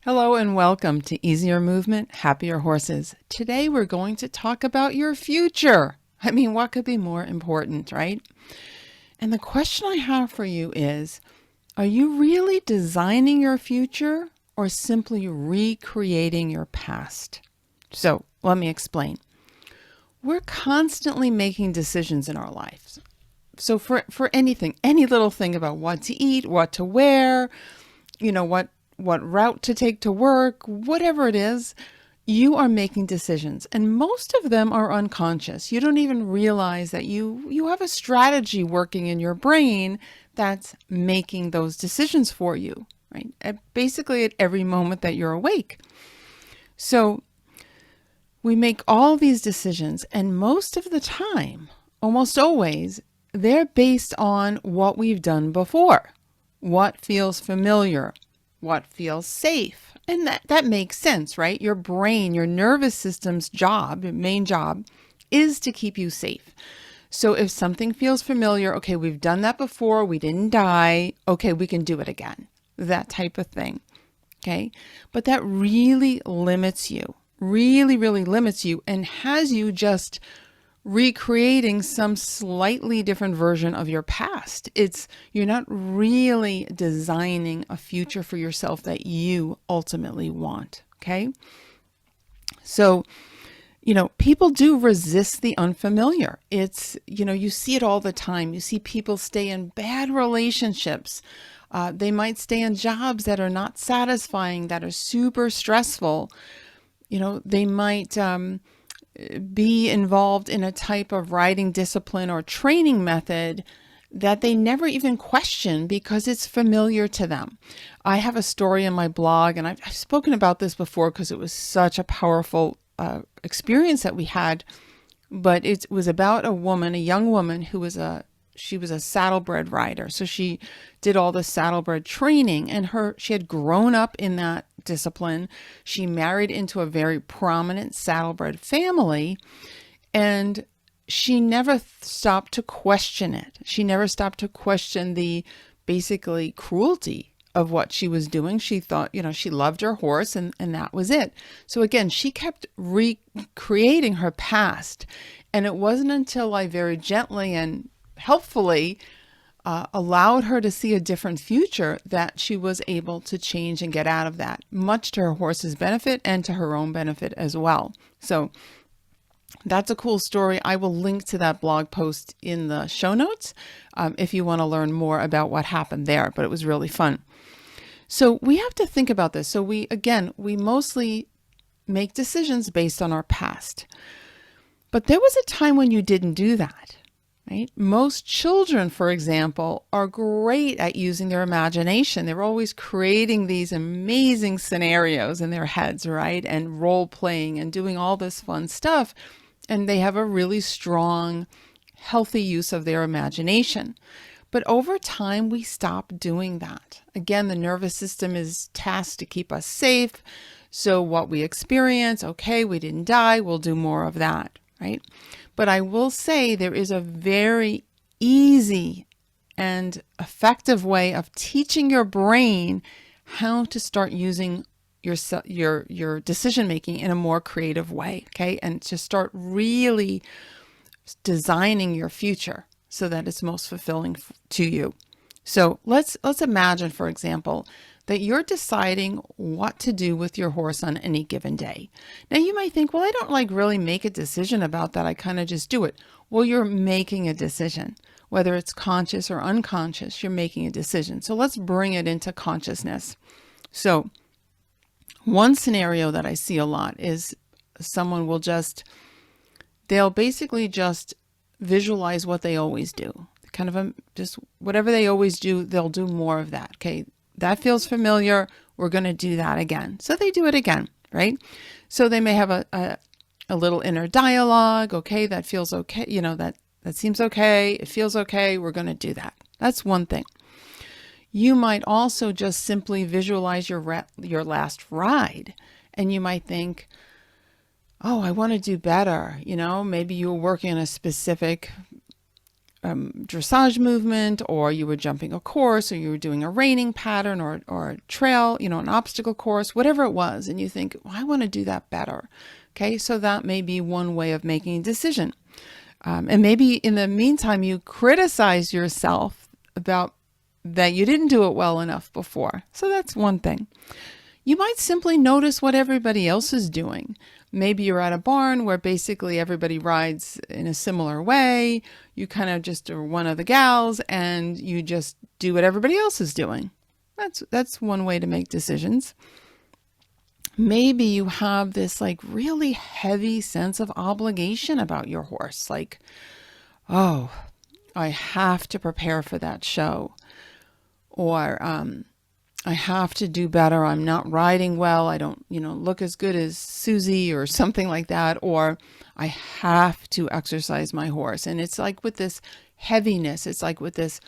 Hello and welcome to Easier Movement, Happier Horses. Today we're going to talk about your future. I mean, what could be more important, right? And the question I have for you is, are you really designing your future or simply recreating your past? So let me explain. We're constantly making decisions in our lives. So for anything, any little thing about what to eat, what to wear, what route to take to work, whatever it is, you are making decisions. And most of them are unconscious. You don't even realize that you have a strategy working in your brain that's making those decisions for you, right? Basically at every moment that you're awake. So we make all these decisions, and most of the time, almost always, they're based on what we've done before, what feels familiar, what feels safe. And that makes sense, right? Your brain, your nervous system's job, main job, is to keep you safe. So if something feels familiar, okay, we've done that before, we didn't die, okay, we can do it again. That type of thing, okay? But that really limits you, really limits you, and has you just recreating some slightly different version of your past. You're not really designing a future for yourself that you ultimately want, okay? So, people do resist the unfamiliar. You see it all the time. You see people stay in bad relationships. They might stay in jobs that are not satisfying, that are super stressful. They might be involved in a type of riding discipline or training method that they never even question because it's familiar to them. I have a story in my blog, and I've spoken about this before because it was such a powerful experience that we had, but it was about a young woman who was she was a saddlebred rider. So she did all the saddlebred training, and she had grown up in that discipline. She married into a very prominent saddlebred family, and she never stopped to question it. She never stopped to question the basically cruelty of what she was doing. She thought, she loved her horse, and that was it. So again, she kept recreating her past. And it wasn't until I very gently and helpfully allowed her to see a different future that she was able to change and get out of that, much to her horse's benefit and to her own benefit as well. So that's a cool story. I will link to that blog post in the show notes if you want to learn more about what happened there, but it was really fun. So we have to think about this. So we mostly make decisions based on our past. But there was a time when you didn't do that. Right? Most children, for example, are great at using their imagination. They're always creating these amazing scenarios in their heads, right? And role playing and doing all this fun stuff. And they have a really strong, healthy use of their imagination. But over time, we stop doing that. Again, the nervous system is tasked to keep us safe. So what we experience, okay, we didn't die, we'll do more of that, right? But I will say there is a very easy and effective way of teaching your brain how to start using your decision making in a more creative way, okay? And to start really designing your future so that it's most fulfilling to you. So let's imagine, for example, that you're deciding what to do with your horse on any given day. Now you might think, well, I don't really make a decision about that. I kind of just do it. Well, you're making a decision, whether it's conscious or unconscious, you're making a decision. So let's bring it into consciousness. So one scenario that I see a lot is someone they'll basically just visualize what they always do. Kind of just whatever they always do, they'll do more of that. Okay. That feels familiar. We're going to do that again. So they do it again, right? So they may have a little inner dialogue. Okay, that feels okay. That seems okay. It feels okay. We're going to do that. That's one thing. You might also just simply visualize your last ride. And you might think, oh, I want to do better. Maybe you were working on a specific dressage movement, or you were jumping a course, or you were doing a reining pattern, or a trail, an obstacle course, whatever it was, and you think, well, I want to do that better. Okay, so that may be one way of making a decision. And maybe in the meantime, you criticize yourself about that you didn't do it well enough before. So that's one thing. You might simply notice what everybody else is doing. Maybe you're at a barn where basically everybody rides in a similar way. You kind of just are one of the gals and you just do what everybody else is doing. That's one way to make decisions. Maybe you have this like really heavy sense of obligation about your horse. Like, oh, I have to prepare for that show. Or, I have to do better. I'm not riding well. I don't, look as good as Susie or something like that. Or I have to exercise my horse. And it's like with this heaviness, it's like with this,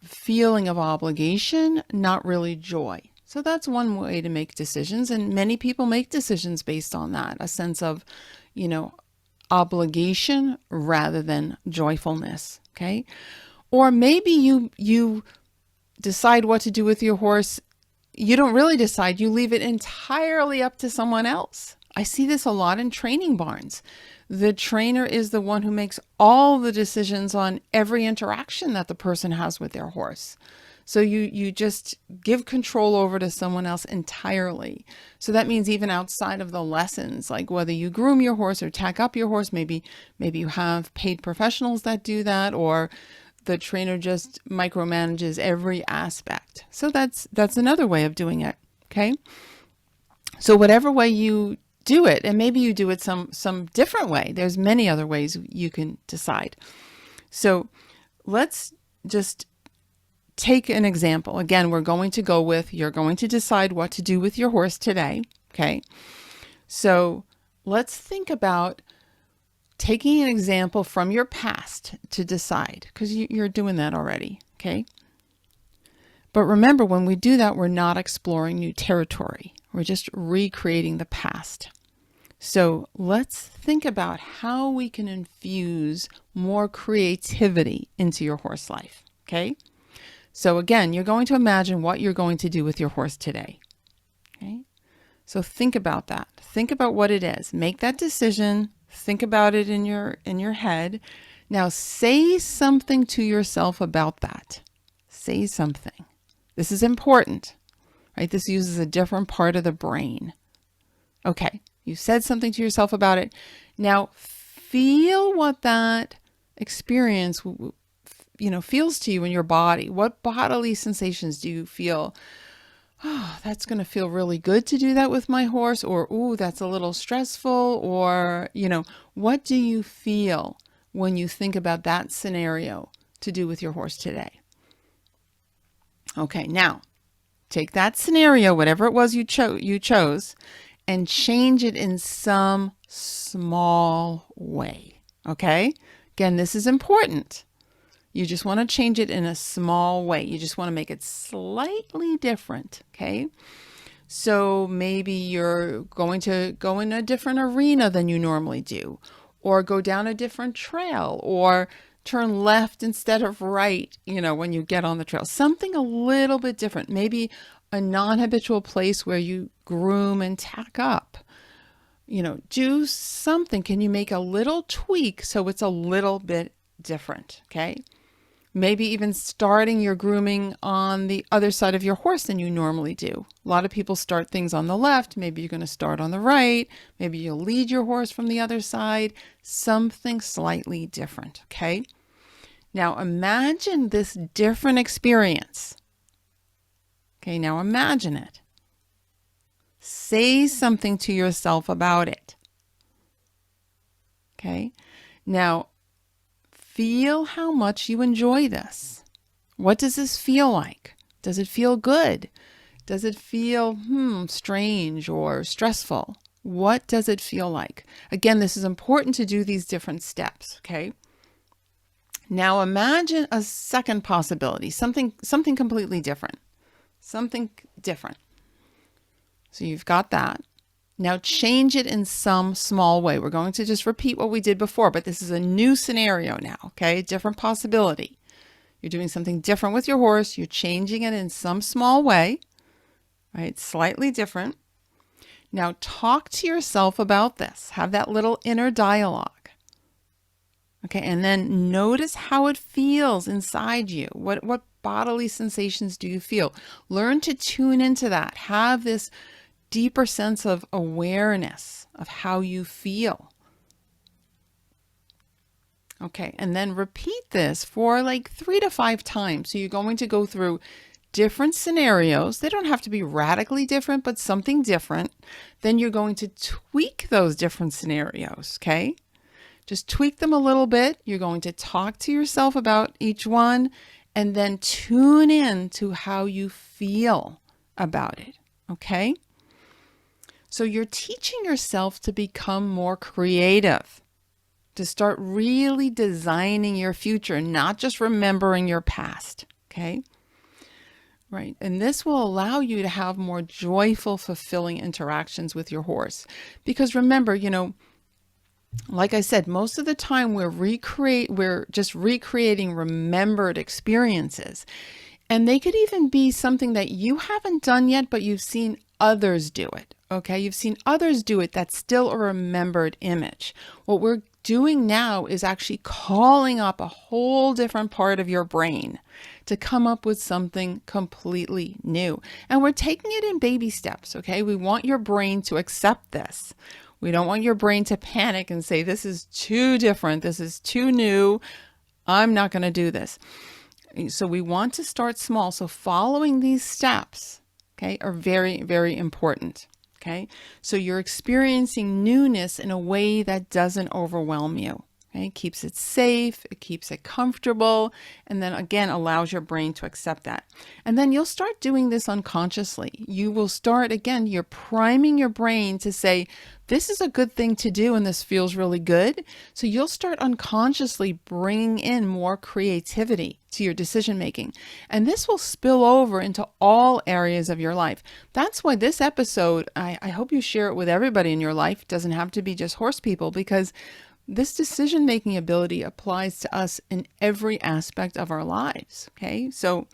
feeling of obligation, not really joy. So that's one way to make decisions. And many people make decisions based on that, a sense of, obligation rather than joyfulness. Okay. Or maybe you decide what to do with your horse. You don't really decide. You leave it entirely up to someone else. I see this a lot in training barns. The trainer is the one who makes all the decisions on every interaction that the person has with their horse. So you just give control over to someone else entirely. So that means even outside of the lessons, like whether you groom your horse or tack up your horse, maybe you have paid professionals that do that, or the trainer just micromanages every aspect. So that's another way of doing it. Okay. So whatever way you do it, and maybe you do it some different way. There's many other ways you can decide. So let's just take an example. Again, we're going to go with, you're going to decide what to do with your horse today. Okay. So let's think about taking an example from your past to decide, because you're doing that already, okay? But remember, when we do that, we're not exploring new territory. We're just recreating the past. So let's think about how we can infuse more creativity into your horse life, okay? So again, you're going to imagine what you're going to do with your horse today, okay? So think about that. Think about what it is. Make that decision. Think about it in your head. Now say something to yourself about that. Say something. This is important, right? This uses a different part of the brain. Okay, you said something to yourself about it. Now feel what that experience, feels to you in your body. What bodily sensations do you feel? Oh, that's going to feel really good to do that with my horse, or, ooh, that's a little stressful, or, what do you feel when you think about that scenario to do with your horse today? Okay, now take that scenario, whatever it was you chose, and change it in some small way. Okay? Again, this is important. You just want to change it in a small way. You just want to make it slightly different, okay? So maybe you're going to go in a different arena than you normally do, or go down a different trail, or turn left instead of right, when you get on the trail. Something a little bit different. Maybe a non-habitual place where you groom and tack up. Do something. Can you make a little tweak so it's a little bit different, okay? Maybe even starting your grooming on the other side of your horse than you normally do. A lot of people start things on the left. Maybe you're going to start on the right. Maybe you'll lead your horse from the other side. Something slightly different, okay? Now imagine this different experience. Okay, now imagine it. Say something to yourself about it. Okay, now feel how much you enjoy this. What does this feel like? Does it feel good? Does it feel strange or stressful? What does it feel like? Again, this is important to do these different steps, okay? Now imagine a second possibility, something completely different. Something different. So you've got that. Now change it in some small way. We're going to just repeat what we did before, but this is a new scenario now, okay? Different possibility. You're doing something different with your horse. You're changing it in some small way, right? Slightly different. Now talk to yourself about this. Have that little inner dialogue. Okay, and then notice how it feels inside you. What bodily sensations do you feel? Learn to tune into that. Have this deeper sense of awareness of how you feel. Okay, and then repeat this for like 3 to 5 times. So you're going to go through different scenarios. They don't have to be radically different, but something different. Then you're going to tweak those different scenarios, okay? Just tweak them a little bit. You're going to talk to yourself about each one and then tune in to how you feel about it, okay? So you're teaching yourself to become more creative, to start really designing your future, not just remembering your past, okay? Right. And this will allow you to have more joyful, fulfilling interactions with your horse. Because remember, like I said, most of the time we're just recreating remembered experiences. And they could even be something that you haven't done yet, but you've seen others do it. Okay, you've seen others do it. That's still a remembered image. What we're doing now is actually calling up a whole different part of your brain to come up with something completely new. And we're taking it in baby steps, okay? We want your brain to accept this. We don't want your brain to panic and say, this is too different. This is too new. I'm not going to do this. So we want to start small. So following these steps, okay, are very, very important. Okay, so you're experiencing newness in a way that doesn't overwhelm you. Okay, it keeps it safe, it keeps it comfortable, and then again allows your brain to accept that. And then you'll start doing this unconsciously. You will start, again, you're priming your brain to say, this is a good thing to do and this feels really good. So you'll start unconsciously bringing in more creativity to your decision making. And this will spill over into all areas of your life. That's why this episode, I hope you share it with everybody in your life. It doesn't have to be just horse people, because this decision-making ability applies to us in every aspect of our lives, okay? So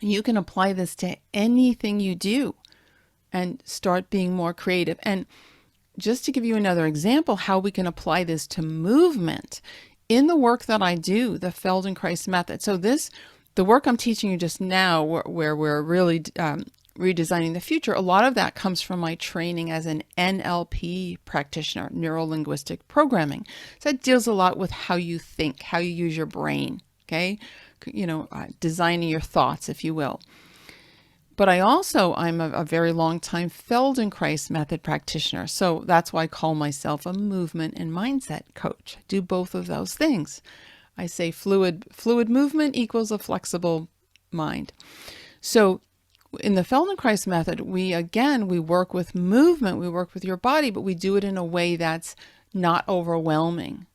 you can apply this to anything you do and start being more creative. And just to give you another example, how we can apply this to movement, in the work that I do, the Feldenkrais Method. So the work I'm teaching you just now, where we're really redesigning the future, a lot of that comes from my training as an NLP practitioner, neuro-linguistic programming. So it deals a lot with how you think, how you use your brain, okay? Designing your thoughts, if you will. But I'm a very long time Feldenkrais Method practitioner. So that's why I call myself a movement and mindset coach. I do both of those things. I say fluid movement equals a flexible mind. So in the Feldenkrais Method, we work with movement, we work with your body, but we do it in a way that's not overwhelming.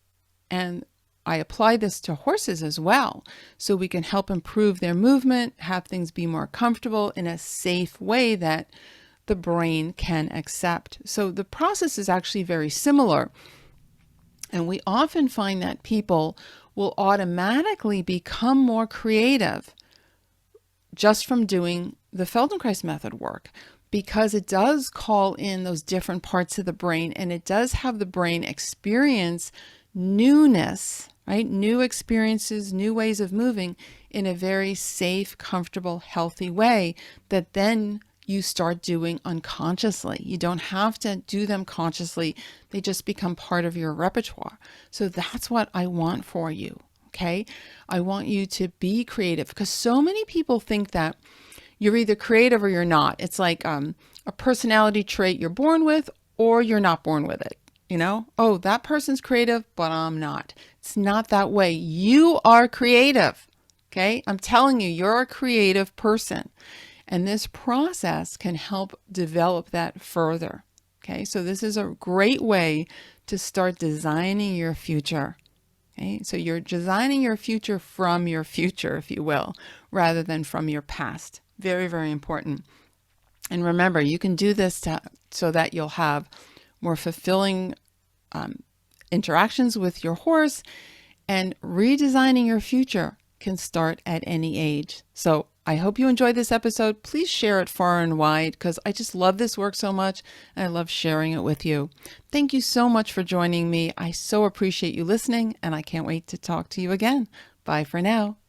And I apply this to horses as well, so we can help improve their movement, have things be more comfortable in a safe way that the brain can accept. So the process is actually very similar. And we often find that people will automatically become more creative just from doing the Feldenkrais Method work, because it does call in those different parts of the brain, and it does have the brain experience newness, right? New experiences, new ways of moving in a very safe, comfortable, healthy way that then you start doing unconsciously. You don't have to do them consciously. They just become part of your repertoire. So that's what I want for you, okay? I want you to be creative, because so many people think that you're either creative or you're not. It's like a personality trait you're born with or you're not born with it. Oh, that person's creative, but I'm not. It's not that way. You are creative, okay? I'm telling you, you're a creative person. And this process can help develop that further, okay? So this is a great way to start designing your future, okay? So you're designing your future from your future, if you will, rather than from your past. Very, very important. And remember, you can do this to so that you'll have more fulfilling interactions with your horse. And redesigning your future can start at any age. So I hope you enjoyed this episode. Please share it far and wide because I just love this work so much and I love sharing it with you. Thank you so much for joining me. I so appreciate you listening and I can't wait to talk to you again. Bye for now.